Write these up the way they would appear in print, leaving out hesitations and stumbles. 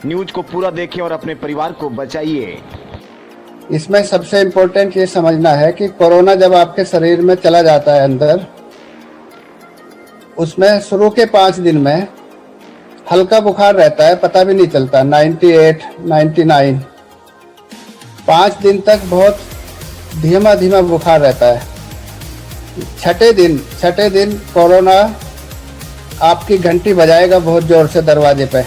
News को पूरा देखें और अपने परिवार को बचाइए। इसमें सबसे इम्पोर्टेंट ये समझना है कि कोरोना जब आपके शरीर में चला जाता है अंदर, उसमें शुरू के 5 दिन में हल्का बुखार रहता है, पता भी नहीं चलता, 98, 99। 5 दिन तक बहुत धीमा धीमा बुखार रहता है। छठे दिन कोरोना आपकी घंटी बजाएगा बहुत ज़ोर से दरवाजे पे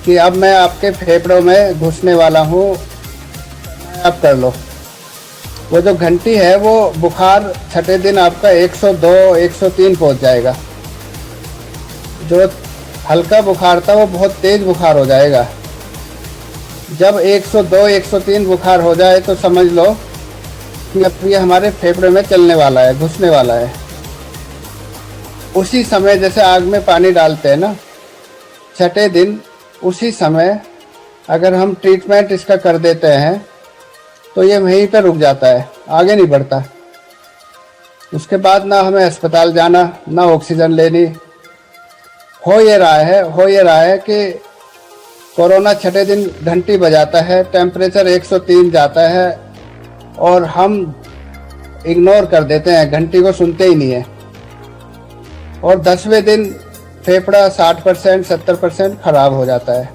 कि अब मैं आपके फेफड़ों में घुसने वाला हूँ, आप कर लो। वो जो घंटी है वो बुखार छठे दिन आपका 102, 103 पहुँच जाएगा। जो हल्का बुखार था वो बहुत तेज़ बुखार हो जाएगा। जब 102, 103 बुखार हो जाए तो समझ लो कि अब ये हमारे फेफड़े में चलने वाला है, घुसने वाला है। उसी समय जैसे आग में पानी डालते हैं ना, छठे दिन उसी समय अगर हम ट्रीटमेंट इसका कर देते हैं तो ये वहीं पर रुक जाता है, आगे नहीं बढ़ता। उसके बाद ना हमें अस्पताल जाना, ना ऑक्सीजन लेनी। हो ये रहा है कि कोरोना छठे दिन घंटी बजाता है, टेम्परेचर 103 जाता है और हम इग्नोर कर देते हैं, घंटी को सुनते ही नहीं है। और 10वें दिन फेफड़ा 60%, 70% खराब हो जाता है।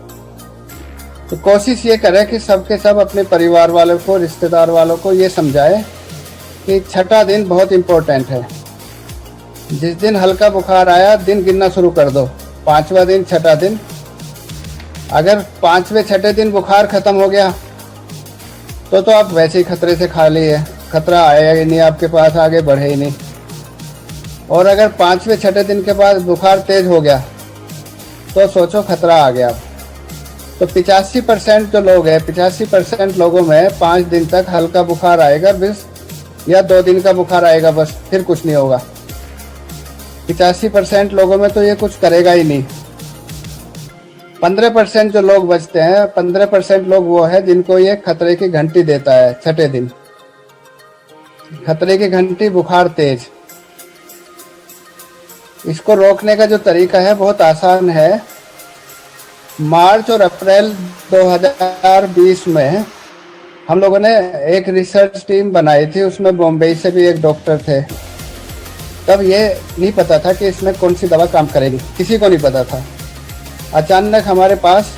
तो कोशिश ये करें कि सबके सब अपने परिवार वालों को, रिश्तेदार वालों को ये समझाएं कि छठा दिन बहुत इम्पोर्टेंट है। जिस दिन हल्का बुखार आया दिन गिनना शुरू कर दो, 5वां दिन, छठा दिन। अगर 5वें छठे दिन बुखार ख़त्म हो गया तो आप वैसे ही खतरे से खाली है, खतरा आया ही नहीं आपके पास, आगे बढ़े ही नहीं। और अगर 5वें छठे दिन के बाद बुखार तेज़ हो गया तो सोचो खतरा आ गया। तो 85% जो लोग हैं, 85% लोगों में 5 दिन तक हल्का बुखार आएगा बस, या 2 दिन का बुखार आएगा बस, फिर कुछ नहीं होगा। 85% लोगों में तो ये कुछ करेगा ही नहीं। 15% जो लोग बचते हैं, 15% लोग वो है जिनको ये खतरे की घंटी देता है छठे दिन। खतरे की घंटी, बुखार तेज। इसको रोकने का जो तरीका है बहुत आसान है। मार्च और अप्रैल 2020 में हम लोगों ने एक रिसर्च टीम बनाई थी, उसमें बॉम्बे से भी एक डॉक्टर थे। तब ये नहीं पता था कि इसमें कौन सी दवा काम करेगी, किसी को नहीं पता था। अचानक हमारे पास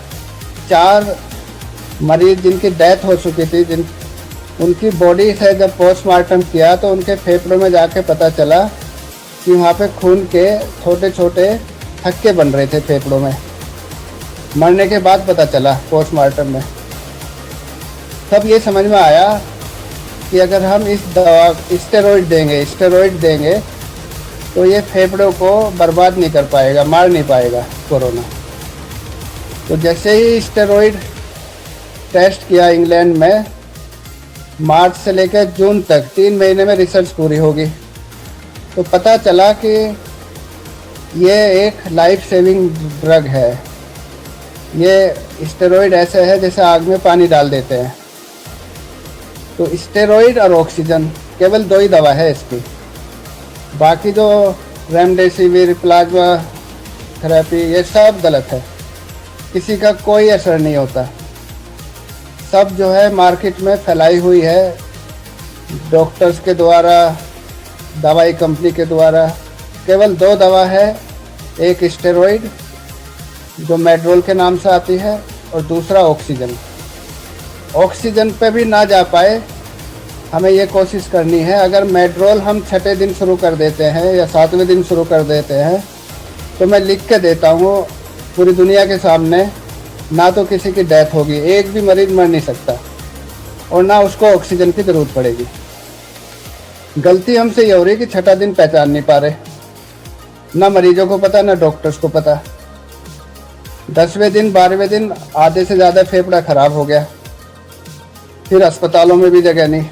4 मरीज जिनकी डेथ हो चुकी थी, उनकी बॉडी से जब पोस्टमार्टम किया तो उनके फेफड़ों में जाके पता चला कि वहाँ पे खून के छोटे छोटे थक्के बन रहे थे फेफड़ों में। मरने के बाद पता चला पोस्टमार्टम में। तब ये समझ में आया कि अगर हम इस दवा स्टेरॉइड देंगे तो ये फेफड़ों को बर्बाद नहीं कर पाएगा, मार नहीं पाएगा कोरोना। तो जैसे ही स्टेरॉइड टेस्ट किया इंग्लैंड में, मार्च से लेकर जून तक 3 महीने में रिसर्च पूरी होगी, तो पता चला कि ये एक लाइफ सेविंग ड्रग है। ये स्टेरॉइड ऐसे है जैसे आग में पानी डाल देते हैं। तो स्टेरॉइड और ऑक्सीजन केवल 2 ही दवा है इसकी। बाकी जो रेमडेसिविर, प्लाज्मा थेरेपी, ये सब गलत है, किसी का कोई असर नहीं होता। सब जो है मार्केट में फैलाई हुई है, डॉक्टर्स के द्वारा, दवाई कंपनी के द्वारा। केवल 2 दवा है, एक स्टेरॉइड जो मेड्रोल के नाम से आती है और दूसरा ऑक्सीजन। ऑक्सीजन पे भी ना जा पाए, हमें ये कोशिश करनी है। अगर मेड्रोल हम छठे दिन शुरू कर देते हैं या 7वें दिन शुरू कर देते हैं तो मैं लिख के देता हूँ पूरी दुनिया के सामने, ना तो किसी की डेथ होगी, एक भी मरीज मर नहीं सकता, और ना उसको ऑक्सीजन की ज़रूरत पड़ेगी। गलती हमसे ये हो रही है कि छठा दिन पहचान नहीं पा रहे, ना मरीजों को पता, ना डॉक्टर्स को पता। 10वें दिन, 12वें दिन आधे से ज़्यादा फेफड़ा ख़राब हो गया, फिर अस्पतालों में भी जगह नहीं।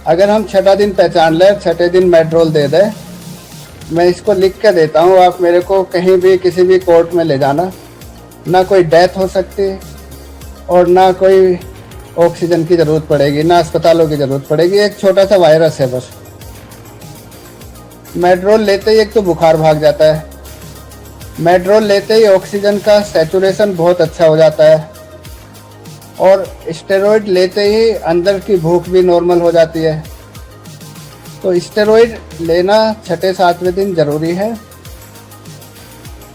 अगर हम छठा दिन पहचान लें, छठे दिन मेड्रोल दे दें, मैं इसको लिख के देता हूँ, आप मेरे को कहीं भी किसी भी कोर्ट में ले जाना, ना कोई डेथ हो सकती और ना कोई ऑक्सीजन की ज़रूरत पड़ेगी, ना अस्पतालों की ज़रूरत पड़ेगी। एक छोटा सा वायरस है बस। मेड्रोल लेते ही एक तो बुखार भाग जाता है, मेड्रोल लेते ही ऑक्सीजन का सैचुरेशन बहुत अच्छा हो जाता है, और स्टेरॉइड लेते ही अंदर की भूख भी नॉर्मल हो जाती है। तो स्टेरॉइड लेना छठे सातवें दिन जरूरी है।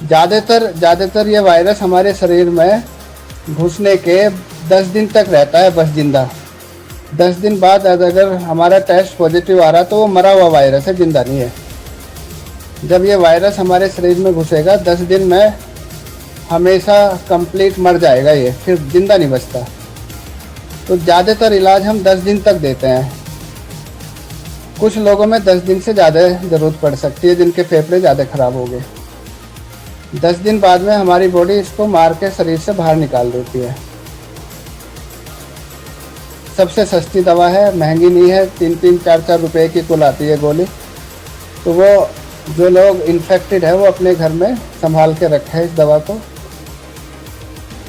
ज़्यादातर ये वायरस हमारे शरीर में घुसने के 10 दिन तक रहता है बस जिंदा। 10 दिन बाद अगर हमारा टेस्ट पॉजिटिव आ रहा तो वो मरा हुआ वायरस है, जिंदा नहीं है। जब ये वायरस हमारे शरीर में घुसेगा 10 दिन में हमेशा कंप्लीट मर जाएगा ये, फिर जिंदा नहीं बचता। तो ज़्यादातर इलाज हम 10 दिन तक देते हैं। कुछ लोगों में 10 दिन से ज़्यादा ज़रूरत पड़ सकती है, जिनके फेफड़े ज़्यादा ख़राब हो गए। 10 दिन बाद में हमारी बॉडी इसको मार के शरीर से बाहर निकाल देती है। सबसे सस्ती दवा है, महंगी नहीं है, 3-3, 4-4 रुपए की कुल आती है गोली। तो वो जो लोग इन्फेक्टेड है वो अपने घर में संभाल के रखे इस दवा को।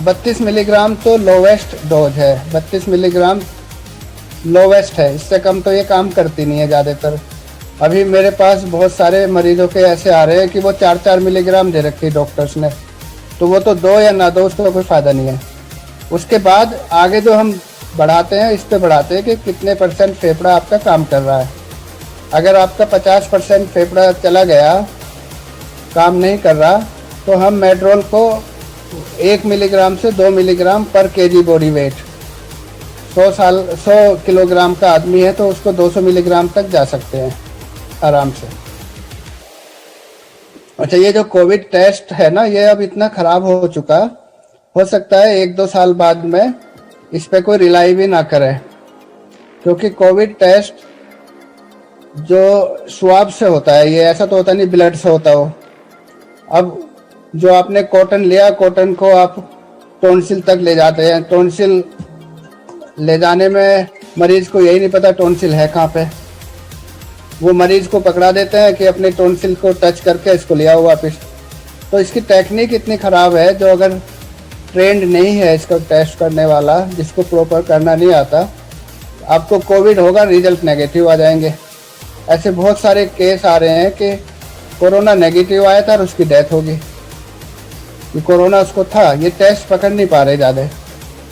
32 मिलीग्राम तो लोवेस्ट डोज है, 32 मिलीग्राम लोवेस्ट है, इससे कम तो ये काम करती नहीं है ज़्यादातर। अभी मेरे पास बहुत सारे मरीजों के ऐसे आ रहे हैं कि वो 4-4 मिलीग्राम दे रखी डॉक्टर्स ने, तो वो तो दो या ना दो, उसका कोई फ़ायदा नहीं है। उसके बाद आगे जो हम बढ़ाते हैं, इस पे बढ़ाते हैं कि कितने % फेफड़ा आपका काम कर रहा है। अगर आपका 50% फेफड़ा चला गया, काम नहीं कर रहा, तो हम मेड्रोल को 1 मिलीग्राम से 2 मिलीग्राम पर केजी बॉडी वेट, 100 किलोग्राम का आदमी है तो उसको 200 मिलीग्राम तक जा सकते हैं आराम से। अच्छा, ये जो कोविड टेस्ट है ना, ये अब इतना ख़राब हो चुका, हो सकता है 1-2 साल बाद में इस पे कोई रिलाई भी ना करे, क्योंकि कोविड टेस्ट जो स्वाब से होता है, ये ऐसा तो होता नहीं ब्लड से होता हो। अब जो आपने कॉटन लिया, कॉटन को आप टॉन्सिल तक ले जाते हैं, टॉन्सिल ले जाने में मरीज को यही नहीं पता टॉन्सिल है कहाँ पे। वो मरीज को पकड़ा देते हैं कि अपने टॉन्सिल को टच करके इसको ले आओ वापस। तो इसकी टेक्निक इतनी ख़राब है, जो अगर ट्रेंड नहीं है इसका टेस्ट करने वाला, जिसको प्रॉपर करना नहीं आता, आपको कोविड होगा, रिजल्ट नेगेटिव आ जाएंगे। ऐसे बहुत सारे केस आ रहे हैं कि कोरोना नेगेटिव आया था और उसकी डेथ होगी। ये कोरोना उसको था, ये टेस्ट पकड़ नहीं पा रहे ज़्यादा।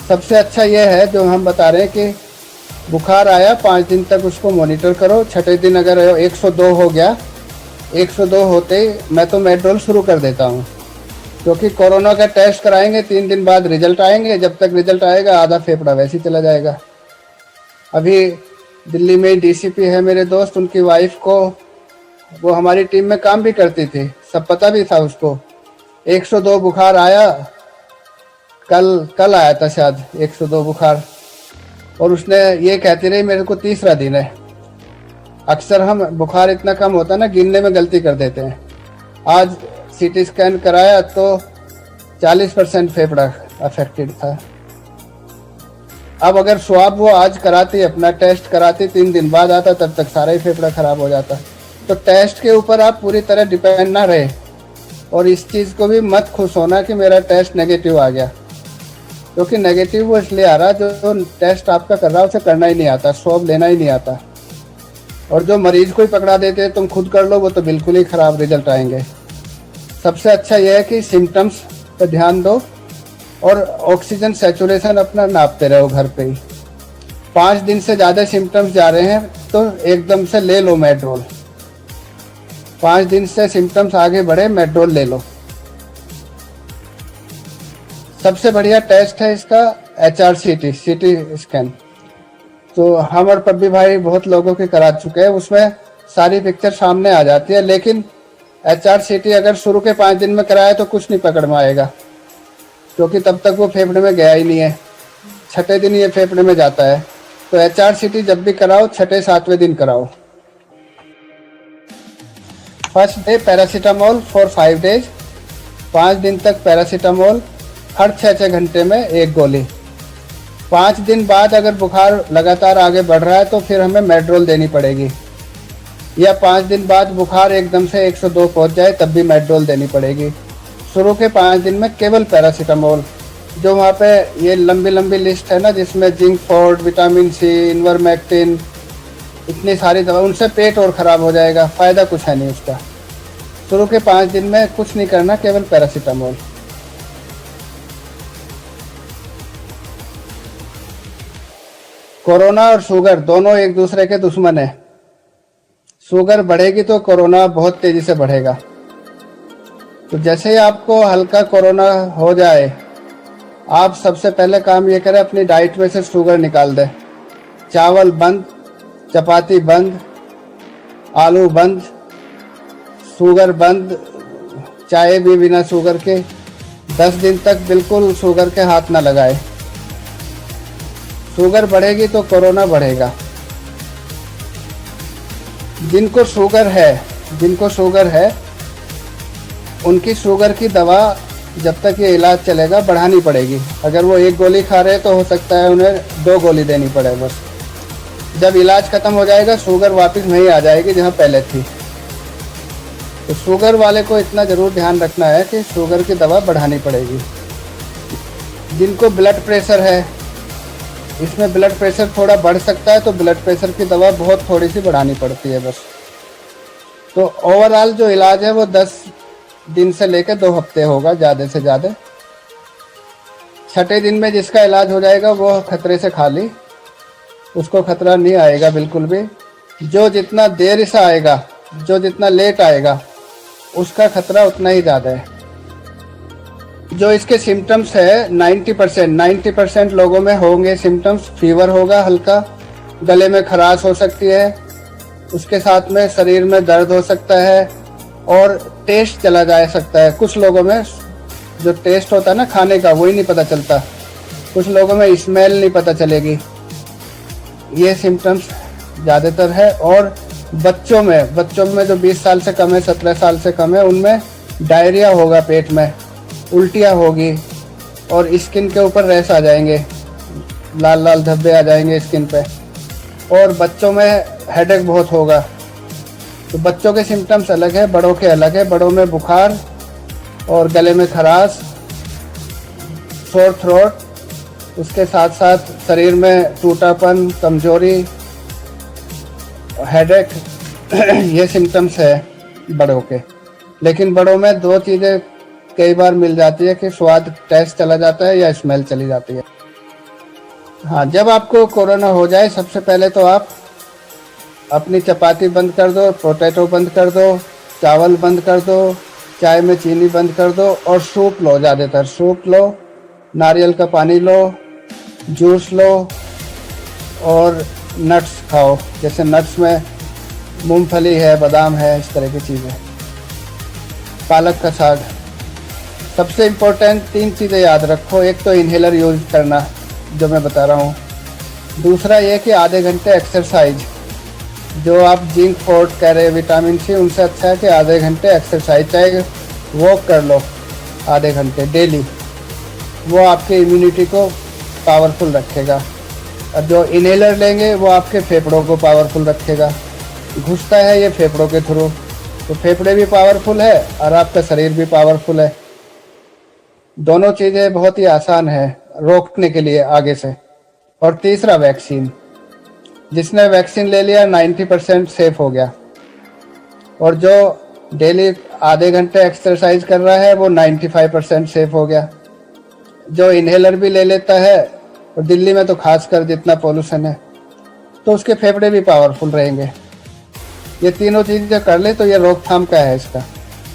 सबसे अच्छा ये है जो हम बता रहे हैं कि बुखार आया 5 दिन तक उसको मॉनिटर करो। छठे दिन अगर 102 हो गया, 102 होते ही मैं तो मेड्रोल शुरू कर देता हूँ, क्योंकि कोरोना का टेस्ट कराएंगे, 3 दिन बाद रिजल्ट आएंगे। जब तक रिजल्ट आएगा आधा फेफड़ा वैसे ही चला जाएगा। अभी दिल्ली में डीसीपी है मेरे दोस्त, उनकी वाइफ को, वो हमारी टीम में काम भी करती थी, सब पता भी था उसको। 102 बुखार आया, कल आया था शायद 102 बुखार, और उसने ये कहती रही मेरे को 3रा दिन है। अक्सर हम बुखार इतना कम होता है ना, गिनने में गलती कर देते हैं। आज सीटी स्कैन कराया तो 40% फेफड़ा अफेक्टेड था। अब अगर स्वाब वो आज कराती, अपना टेस्ट कराती, 3 दिन बाद आता, तब तक सारा ही फेफड़ा खराब हो जाता। तो टेस्ट के ऊपर आप पूरी तरह डिपेंड ना रहे, और इस चीज़ को भी मत खुश होना कि मेरा टेस्ट नेगेटिव आ गया, क्योंकि नेगेटिव वो इसलिए आ रहा जो टेस्ट आपका कर रहा है उसे करना ही नहीं आता, स्वाब लेना ही नहीं आता। और जो मरीज को ही पकड़ा देते हैं तुम खुद कर लो, वो तो बिल्कुल ही ख़राब रिजल्ट आएंगे। सबसे अच्छा यह है कि सिम्टम्स पर ध्यान दो और ऑक्सीजन सैचुरेशन अपना नापते रहो घर पे ही। 5 दिन से ज़्यादा सिम्टम्स जा रहे हैं तो एकदम से ले लो मेड्रोल। 5 दिन से सिम्टम्स आगे बढ़े, मेड्रोल ले लो। सबसे बढ़िया टेस्ट है इसका HRCT, सीटी स्कैन। तो हम और पब्बी भाई बहुत लोगों के करा चुके हैं, उसमें सारी पिक्चर सामने आ जाती है। लेकिन HRCT अगर शुरू के 5 दिन में कराया तो कुछ नहीं पकड़ में आएगा, क्योंकि तब तक वो फेफड़े में गया ही नहीं है। छठे दिन ये फेफड़े में जाता है। तो HRCT जब भी कराओ 6-7वें दिन कराओ। First day paracetamol for 5 days, 5 दिन तक पैरासीटामोल, हर 6-6 घंटे में 1 गोली। 5 दिन बाद अगर बुखार लगातार आगे बढ़ रहा है तो फिर हमें मेड्रोल देनी पड़ेगी, या 5 दिन बाद बुखार एकदम से 102 पहुंच जाए तब भी मेड्रोल देनी पड़ेगी। शुरू के 5 दिन में केवल पैरासीटामोल, जो वहाँ पे ये लंबी लंबी लिस्ट है ना, जिसमें जिंक फोर्ड, विटामिन सी, इन्वरमेक्टिन, इतनी सारी दवा, उनसे पेट और ख़राब हो जाएगा, फ़ायदा कुछ है नहीं उसका। शुरू के 5 दिन में कुछ नहीं करना, केवल पैरासीटामोल। कोरोना और शुगर दोनों एक दूसरे के दुश्मन है। शुगर बढ़ेगी तो कोरोना बहुत तेजी से बढ़ेगा। तो जैसे ही आपको हल्का कोरोना हो जाए, आप सबसे पहले काम ये करें, अपनी डाइट में से शुगर निकाल दें। चावल बंद, चपाती बंद, आलू बंद, शुगर बंद, चाय भी बिना शुगर के। 10 दिन तक बिल्कुल शुगर के हाथ ना लगाए। शुगर बढ़ेगी तो कोरोना बढ़ेगा। जिनको शुगर है उनकी शुगर की दवा जब तक ये इलाज चलेगा बढ़ानी पड़ेगी। अगर वो 1 गोली खा रहे हैं तो हो सकता है उन्हें 2 गोली देनी पड़े बस। जब इलाज खत्म हो जाएगा शुगर वापस वहीं आ जाएगी जहां पहले थी। तो शुगर वाले को इतना ज़रूर ध्यान रखना है कि शुगर की दवा बढ़ानी पड़ेगी। जिनको ब्लड प्रेशर है, इसमें ब्लड प्रेशर थोड़ा बढ़ सकता है तो ब्लड प्रेशर की दवा बहुत थोड़ी सी बढ़ानी पड़ती है बस। तो ओवरऑल जो इलाज है वो 10 दिन से लेकर 2 हफ्ते होगा ज़्यादा से ज़्यादा। 6ठे दिन में जिसका इलाज हो जाएगा वो खतरे से खाली, उसको खतरा नहीं आएगा बिल्कुल भी। जो जितना देर से आएगा, जो जितना लेट आएगा, उसका खतरा उतना ही ज़्यादा है। जो इसके सिम्टम्स है 90% लोगों में होंगे सिम्टम्स। फीवर होगा हल्का, गले में खराश हो सकती है, उसके साथ में शरीर में दर्द हो सकता है और टेस्ट चला जा सकता है। कुछ लोगों में जो टेस्ट होता है ना खाने का, वही नहीं पता चलता। कुछ लोगों में स्मेल नहीं पता चलेगी। ये सिम्टम्स ज़्यादातर है। और बच्चों में जो 20 साल से कम है, 17 साल से कम है, उनमें डायरिया होगा, पेट में उल्टियाँ होगी और स्किन के ऊपर रैश आ जाएंगे, लाल लाल धब्बे आ जाएंगे स्किन पे। और बच्चों में हेडेक बहुत होगा। तो बच्चों के सिम्टम्स अलग है, बड़ों के अलग है। बड़ों में बुखार और गले में खराश, सोर थ्रोट, उसके साथ साथ शरीर में टूटापन, कमजोरी, हेडेक, ये सिम्टम्स है बड़ों के। लेकिन बड़ों में 2 चीज़ें कई बार मिल जाती है कि स्वाद टेस्ट चला जाता है या स्मेल चली जाती है। हाँ, जब आपको कोरोना हो जाए सबसे पहले तो आप अपनी चपाती बंद कर दो, पोटैटो बंद कर दो, चावल बंद कर दो, चाय में चीनी बंद कर दो और सूप लो। ज़्यादातर सूप लो, नारियल का पानी लो, जूस लो और नट्स खाओ। जैसे नट्स में मूंगफली है, बादाम है, इस तरह की चीज़ें। पालक का साग। सबसे इम्पोर्टेंट 3 चीज़ें याद रखो। एक तो इन्हेलर यूज करना जो मैं बता रहा हूँ। दूसरा ये कि आधे घंटे एक्सरसाइज, जो आप जिंक फोर्ट कह रहे हैं, विटामिन सी, उनसे अच्छा है कि आधे घंटे एक्सरसाइज, चाहे वॉक कर लो आधे घंटे डेली। वो आपके इम्यूनिटी को पावरफुल रखेगा। और जो इन्हेलर लेंगे वो आपके फेफड़ों को पावरफुल रखेगा। घुसता है ये फेफड़ों के थ्रू, तो फेफड़े भी पावरफुल है और आपका शरीर भी पावरफुल है। दोनों चीज़ें बहुत ही आसान है रोकने के लिए आगे से। और तीसरा वैक्सीन। जिसने वैक्सीन ले लिया 90% सेफ हो गया। और जो डेली आधे घंटे एक्सरसाइज कर रहा है वो 95% सेफ हो गया। जो इन्हेलर भी ले लेता है, और दिल्ली में तो खासकर जितना पोल्यूशन है, तो उसके फेफड़े भी पावरफुल रहेंगे। ये तीनों चीज़ें कर ले तो ये रोकथाम का है इसका।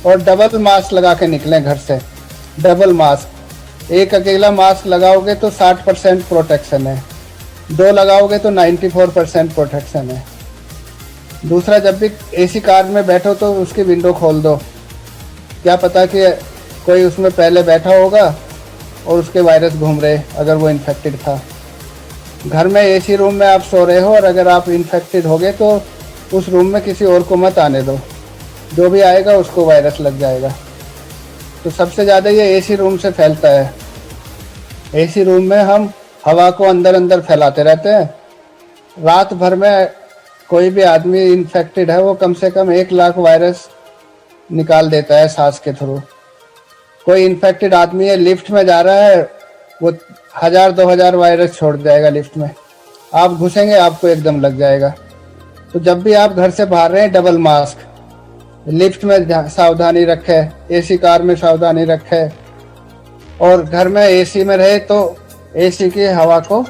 और डबल मास्क लगा के निकलें घर से। डबल मास्क, एक अकेला मास्क लगाओगे तो 60% प्रोटेक्शन है, 2 लगाओगे तो 94% प्रोटेक्शन है। दूसरा, जब भी एसी कार में बैठो तो उसकी विंडो खोल दो। क्या पता कि कोई उसमें पहले बैठा होगा और उसके वायरस घूम रहे, अगर वो इन्फेक्टेड था। घर में एसी रूम में आप सो रहे हो और अगर आप इन्फेक्टेड हो गए तो उस रूम में किसी और को मत आने दो। जो भी आएगा उसको वायरस लग जाएगा। तो सबसे ज़्यादा ये एसी रूम से फैलता है। एसी रूम में हम हवा को अंदर अंदर फैलाते रहते हैं। रात भर में कोई भी आदमी इन्फेक्टेड है वो कम से कम 1 लाख वायरस निकाल देता है सांस के थ्रू। कोई इन्फेक्टेड आदमी है, लिफ्ट में जा रहा है, वो 1000-2000 वायरस छोड़ जाएगा लिफ्ट में। आप घुसेंगे आपको एकदम लग जाएगा। तो जब भी आप घर से बाहर रहे, डबल मास्क, लिफ्ट में सावधानी रखें, एसी कार में सावधानी रखें, और घर में एसी में रहे तो एसी की हवा को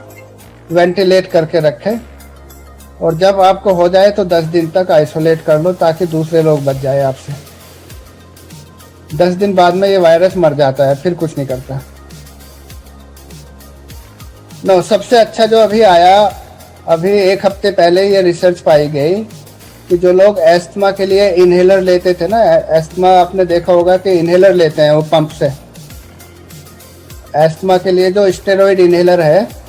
वेंटिलेट करके रखें। और जब आपको हो जाए तो 10 दिन तक आइसोलेट कर लो ताकि दूसरे लोग बच जाए आपसे। 10 दिन बाद में ये वायरस मर जाता है, फिर कुछ नहीं करता। नो, सबसे अच्छा जो अभी आया, अभी 1 हफ्ते पहले ये रिसर्च पाई गई कि जो लोग एस्थमा के लिए इनहेलर लेते थे ना, एस्थमा आपने देखा होगा कि इनहेलर लेते हैं वो पंप से, एस्थमा के लिए जो स्टेरॉइड इनहेलर है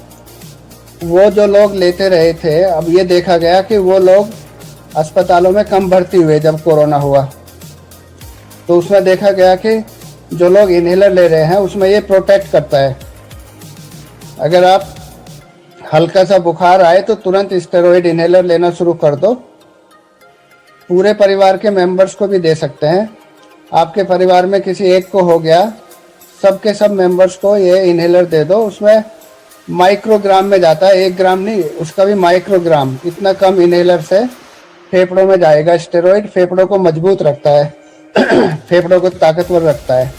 वो जो लोग लेते रहे थे, अब ये देखा गया कि वो लोग अस्पतालों में कम भर्ती हुए जब कोरोना हुआ। तो उसमें देखा गया कि जो लोग इनहेलर ले रहे हैं उसमें ये प्रोटेक्ट करता है। अगर आप हल्का सा बुखार आए तो तुरंत स्टेरॉइड इनहेलर लेना शुरू कर दो। पूरे परिवार के मेंबर्स को भी दे सकते हैं। आपके परिवार में किसी एक को हो गया, सबके सब मेंबर्स को ये इनहेलर दे दो। उसमें माइक्रोग्राम में जाता है, 1 ग्राम नहीं, उसका भी माइक्रोग्राम। इतना कम इनहेलर से फेफड़ों में जाएगा। स्टेरॉइड फेफड़ों को मजबूत रखता है, फेफड़ों को ताकतवर रखता है।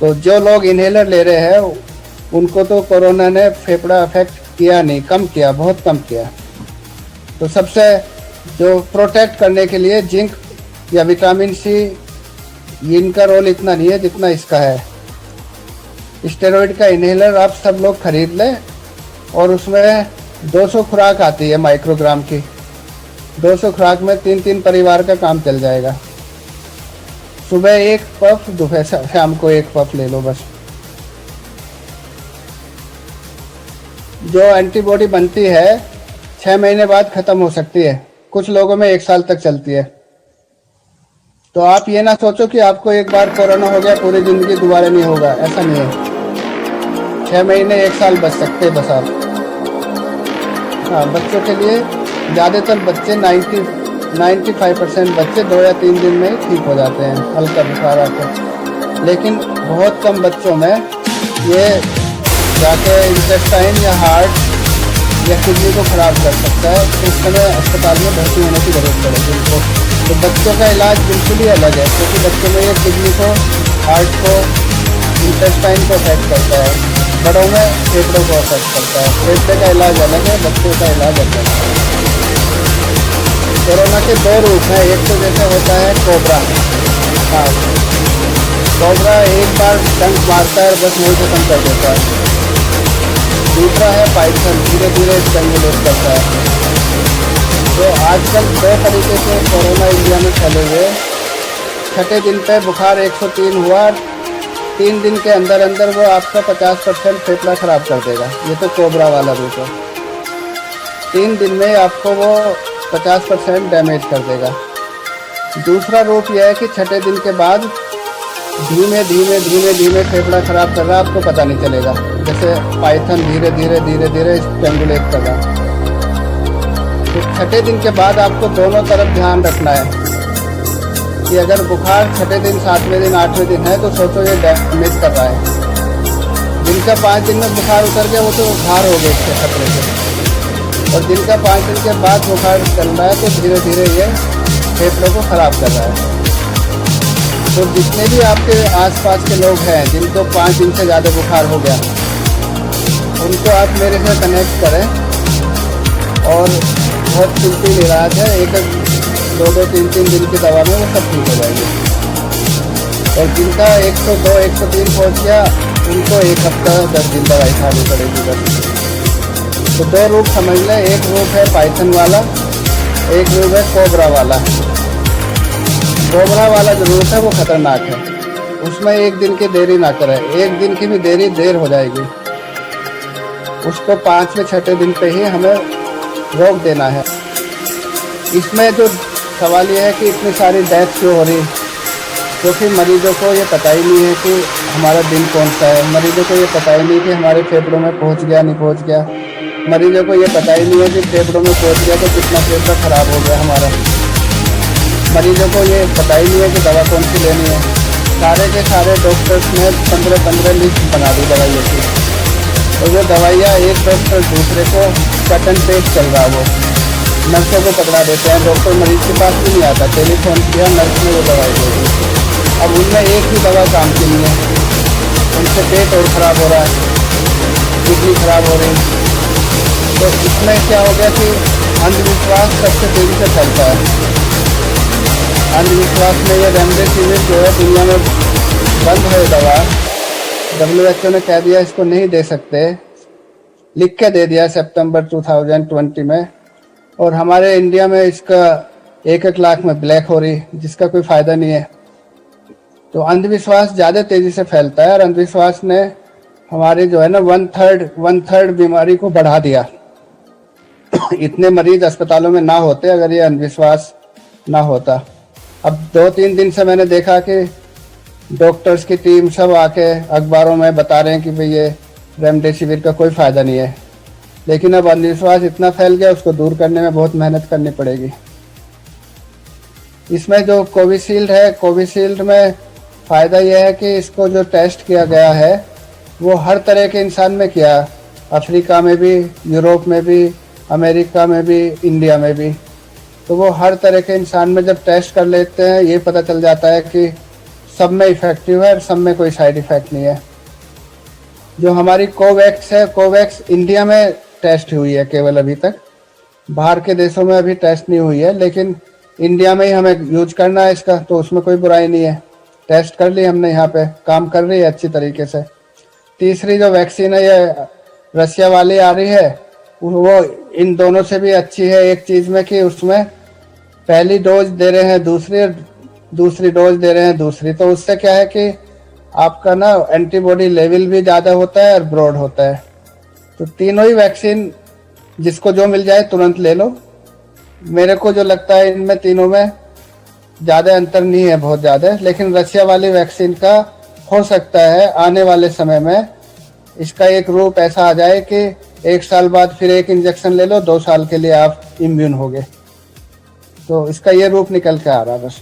तो जो लोग इनहेलर ले रहे हैं उनको तो कोरोना ने फेफड़ा अफेक्ट किया नहीं, कम किया, बहुत कम किया। तो सबसे जो प्रोटेक्ट करने के लिए जिंक या विटामिन सी, इनका रोल इतना नहीं है जितना इसका है। स्टेरॉइड का इनहेलर आप सब लोग खरीद लें, और उसमें 200 खुराक आती है माइक्रोग्राम की। 200 खुराक में 3-3 परिवार का काम चल जाएगा। सुबह 1 पफ, दोपहर शाम को 1 पफ ले लो बस। जो एंटीबॉडी बनती है 6 महीने बाद खत्म हो सकती है, कुछ लोगों में 1 साल तक चलती है। तो आप ये ना सोचो कि आपको एक बार कोरोना हो गया पूरी जिंदगी दोबारा नहीं होगा, ऐसा नहीं है। 6 महीने 1 साल बच सकते हैं बस आप। हाँ, बच्चों के लिए ज़्यादातर बच्चे 95% बच्चे 2 या 3 दिन में ठीक हो जाते हैं हल्का बुखार आकर। लेकिन बहुत कम बच्चों में ये जाके इंटेस्टाइन या हार्ट या किडनी को ख़राब कर सकता है। तो उस समय अस्पताल में भर्ती होने की ज़रूरत पड़ेगी उनको। तो बच्चों का इलाज बिल्कुल ही अलग है, क्योंकि बच्चों में ये किडनी को, हार्ट को, इंटेस्टाइन को अफेक्ट करता है। बड़ों में फेफड़ों को अफेक्ट करता है। फेफड़े का इलाज अलग है, बच्चों का इलाज अलग है। कोरोना के 2 रूप हैं। एक तो जैसे होता है कोबरा, हाँ, कोबरा एक बार डंक मारता है बस वहीं खत्म कर देता है। दूसरा है पाइथन, धीरे धीरे स्ट्रेंगुलेट करता है। तो आजकल 2 तरीके से कोरोना इंडिया में फैले हुए। 6ठे दिन पे बुखार 103 हुआ, 3 दिन के अंदर अंदर वो आपका 50% फेफड़ा खराब कर देगा। ये तो कोबरा वाला रूप है। 3 दिन में आपको वो 50% डैमेज कर देगा। दूसरा रूप यह है कि 6ठे दिन के बाद धीमे धीमे फेफड़ा खराब कर रहा है, आपको पता नहीं चलेगा। जैसे पाइथन धीरे धीरे स्ट्रेंगुलेट कर रहा। तो 6ठे दिन के बाद आपको दोनों तरफ ध्यान रखना है कि अगर बुखार 6ठे दिन, 7वें दिन, 8वें दिन है तो सोचो ये डैमेज कर रहा है। जिनका 5 दिन में बुखार उतर गया वो तो बुखार हो गए इसके खतरे से, और जिनका 5 दिन के बाद बुखार चल रहा है तो धीरे धीरे ये फेफड़ों को ख़राब कर रहा है। तो जितने भी आपके आसपास के लोग हैं जिनको 5 दिन से ज़्यादा बुखार हो गया, उनको आप मेरे से कनेक्ट करें। और बहुत सिंपल इलाज है, 1-2, 3 दिन की दवा में वो सब ठीक हो जाएंगे। और जिनका 102, 103 पहुँच गया उनको 1 हफ्ता 10 दिन दवाई खानी पड़ेगी बस। तो 2 रूप समझ लें, एक रूप है पाइथन वाला, एक रूप है कोबरा वाला। कोबरा वाला जो रूप है वो खतरनाक है, उसमें 1 दिन की देरी ना करें। 1 दिन की भी देर हो जाएगी, उसको 5वें 6ठे दिन पे ही हमें रोक देना है। इसमें जो सवाल ये है कि इतनी सारी डेथ क्यों हो रही, क्योंकि मरीजों को ये पता ही नहीं है कि हमारा दिन कौन सा है। मरीजों को ये पता ही नहीं कि हमारे फेफड़ों में पहुंच गया नहीं पहुंच गया। मरीजों को ये पता ही नहीं है कि फेफड़ों में पहुंच गया तो कितना फेफड़ा खराब हो गया हमारा। मरीजों को ये पता ही नहीं है कि दवा कौन सी लेनी है। सारे के सारे डॉक्टर्स ने 15 लिस्ट बना दी दवाइयों की, और वो दवाइयाँ एक डॉक्टर दूसरे को कट एंड पेस्ट चल रहा वो। नर्सों को पकड़ा देते हैं, डॉक्टर मरीज के पास भी नहीं आता, टेलीफोन किया, नर्स ने वो दवाई दे दी। अब उनमें एक ही दवा काम की नहीं है, उनसे पेट और ख़राब हो रहा है, किडनी खराब हो रही। तो इसमें क्या हो गया कि अंधविश्वास सबसे तेज़ी से फैलता है। अंधविश्वास में ये रेमडेसिविर जो है दुनिया में बंद है दवा, WHO ने कह दिया इसको नहीं दे सकते, लिख के दे दिया सितंबर 2020 में। और हमारे इंडिया में इसका 1-1 लाख में ब्लैक हो रही, जिसका कोई फ़ायदा नहीं है। तो अंधविश्वास ज़्यादा तेज़ी से फैलता है और अंधविश्वास ने हमारे जो है ना 1/3 बीमारी को बढ़ा दिया। इतने मरीज अस्पतालों में ना होते अगर ये अंधविश्वास ना होता। अब 2-3 दिन से मैंने देखा कि डॉक्टर्स की टीम सब आके अखबारों में बता रहे हैं कि भाई ये रेमडेसिविर का कोई फ़ायदा नहीं है, लेकिन अब अंधविश्वास इतना फैल गया, उसको दूर करने में बहुत मेहनत करनी पड़ेगी। इसमें जो कोविशील्ड है, कोविशील्ड में फ़ायदा यह है कि इसको जो टेस्ट किया गया है वो हर तरह के इंसान में किया, अफ्रीका में भी, यूरोप में भी, अमेरिका में भी, इंडिया में भी। तो वो हर तरह के इंसान में जब टेस्ट कर लेते हैं ये पता चल जाता है कि सब में इफ़ेक्टिव है और सब में कोई साइड इफ़ेक्ट नहीं है। जो हमारी कोवैक्स है, कोवैक्स इंडिया में टेस्ट हुई है केवल अभी तक, बाहर के देशों में अभी टेस्ट नहीं हुई है, लेकिन इंडिया में ही हमें यूज करना है इसका, तो उसमें कोई बुराई नहीं है। टेस्ट कर ली हमने, यहाँ पे काम कर रही है अच्छी तरीके से। तीसरी जो वैक्सीन है ये रशिया वाली आ रही है, वो इन दोनों से भी अच्छी है एक चीज़ में कि उसमें पहली डोज दे रहे हैं दूसरी डोज दे रहे हैं दूसरी, तो उससे क्या है कि आपका ना एंटीबॉडी लेवल भी ज़्यादा होता है और ब्रॉड होता है। तो तीनों ही वैक्सीन जिसको जो मिल जाए तुरंत ले लो। मेरे को जो लगता है इनमें तीनों में ज़्यादा अंतर नहीं है बहुत ज़्यादा, लेकिन रशिया वाली वैक्सीन का हो सकता है आने वाले समय में इसका एक रूप ऐसा आ जाए कि 1 साल बाद फिर एक इंजेक्शन ले लो, 2 साल के लिए आप इम्यून हो गए। तो इसका ये रूप निकल के आ रहा है। बस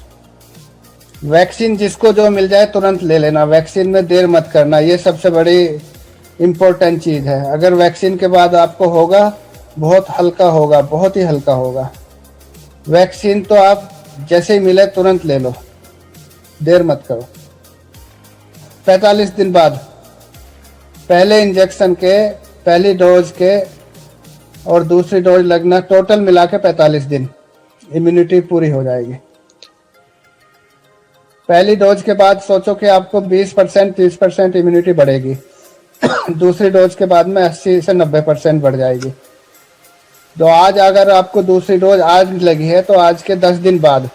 वैक्सीन जिसको जो मिल जाए तुरंत ले लेना, वैक्सीन में देर मत करना, ये सबसे बड़ी इम्पोर्टेंट चीज़ है। अगर वैक्सीन के बाद आपको होगा, बहुत हल्का होगा, बहुत ही हल्का होगा। वैक्सीन तो आप जैसे ही मिले तुरंत ले लो, देर मत करो। 45 दिन बाद पहले इंजेक्शन के, पहली डोज के और दूसरी डोज लगना, टोटल मिला के 45 दिन इम्यूनिटी पूरी हो जाएगी। पहली डोज के बाद सोचो कि आपको 20% 30% इम्यूनिटी बढ़ेगी। दूसरी डोज के बाद में 80 से 90% बढ़ जाएगी। तो आज अगर आपको दूसरी डोज आज लगी है तो आज के 10 दिन बाद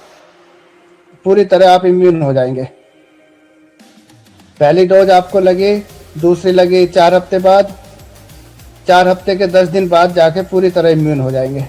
पूरी तरह आप इम्यून हो जाएंगे। पहली डोज आपको लगी, दूसरी लगी 4 हफ्ते बाद, 4 हफ्ते के 10 दिन बाद जाके पूरी तरह इम्यून हो जाएंगे।